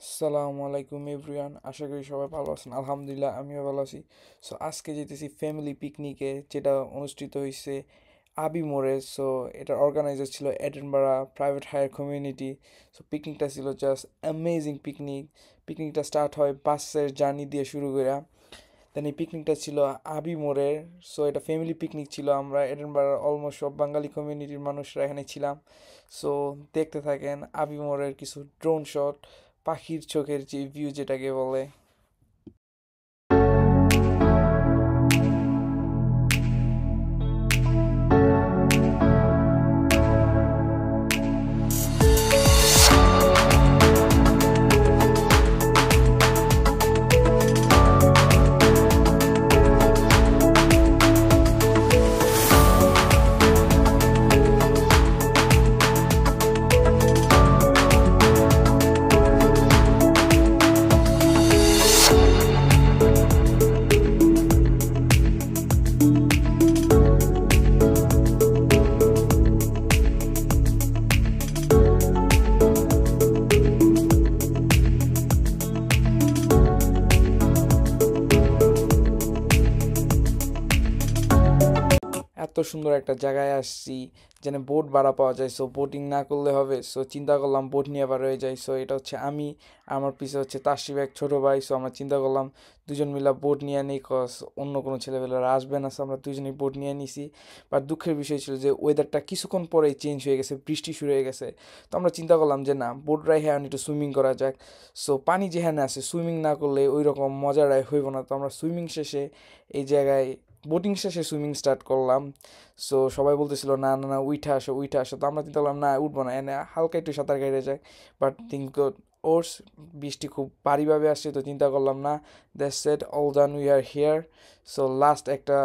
আসসালামু আলাইকুম এভরিওয়ান, আশা করি সবাই ভালো আছেন। আলহামদুলিল্লাহ আমিও ভালো আছি। সো আজকে যেতেছি ফ্যামিলি পিকনিকে, যেটা অনুষ্ঠিত হয়েছে আবি মোড়ে। সো এটার অর্গানাইজার ছিল এডেনবারা প্রাইভেট হায়ার কমিউনিটি। সো পিকনিকটা ছিল জাস্ট অ্যামেজিং পিকনিক। পিকনিকটা স্টার্ট হয় বাসের জার্নি দিয়ে শুরু করে। দেন এই পিকনিকটা ছিল আবি মোড়ে। সো এটা ফ্যামিলি পিকনিক ছিল। আমরা এডেনবারার অলমোস্ট সব বাঙালি কমিউনিটির মানুষরা এখানে ছিলাম। সো দেখতে থাকেন আবি মোড়ের কিছু ড্রোন শট, পাখির চোখের যে ভিউ যেটাকে বলে। এত সুন্দর একটা জায়গায় আসছি যেন বোট ভাড়া পাওয়া যায়। সো বোটিং না করলে হবে। সো চিন্তা করলাম বোট নিয়ে বার হয়ে যাই। সো এটা হচ্ছে আমি, আমার পিছে হচ্ছে তাশরিফ এক ছোটো ভাই। সো আমরা চিন্তা করলাম দুজন মিলা বোট নিয়ে নিই, কজ অন্য কোনো ছেলেপেলেরা আসবে না। সো আমরা দুজনেই বোট নিয়ে নিছি। বাট দুঃখের বিষয় ছিল যে ওয়েদারটা কিছুক্ষণ পরেই চেঞ্জ হয়ে গেছে, বৃষ্টি শুরু হয়ে গেছে। তো আমরা চিন্তা করলাম যে না, বোট রাই হ্যাঁ একটু সুইমিং করা যাক। সো পানি যেখানে আছে সুইমিং না করলে ওই রকম মজা রায় হইব না। তো আমরা সুইমিং শেষে এই জায়গায় বোটিং শেষে সুইমিং স্টার্ট করলাম। সো সবাই বলতেছিল না না না উইঠা আসো উইঠা আসো। তো আমরা চিন্তা করলাম না উঠবো না, এনে হালকা একটু সাঁতার কেটে যায়। বাট থিঙ্ক ওর্স বৃষ্টি খুব ভারীভাবে আসছে, তো চিন্তা করলাম না, that's set all done, we are here. So last একটা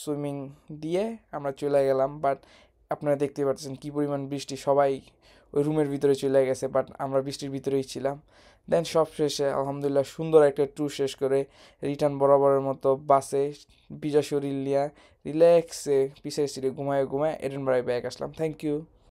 সুইমিং দিয়ে আমরা চলে গেলাম। বাট আপনারা দেখতে পাচ্ছেন কী পরিমাণ বৃষ্টি, সবাই ওই রুমের ভিতরে চলে গেছে, বাট আমরা বৃষ্টির ভিতরেই ছিলাম। দেন সব শেষে আলহামদুলিল্লাহ সুন্দর একটা ট্যুর শেষ করে রিটার্ন বরাবরের মতো বাসে ভিজা শরীর নিয়ে রিল্যাক্সে পিছের সিটে ঘুমায় ঘুমায় এডেনবারায় ব্যাক আসলাম। Thank you.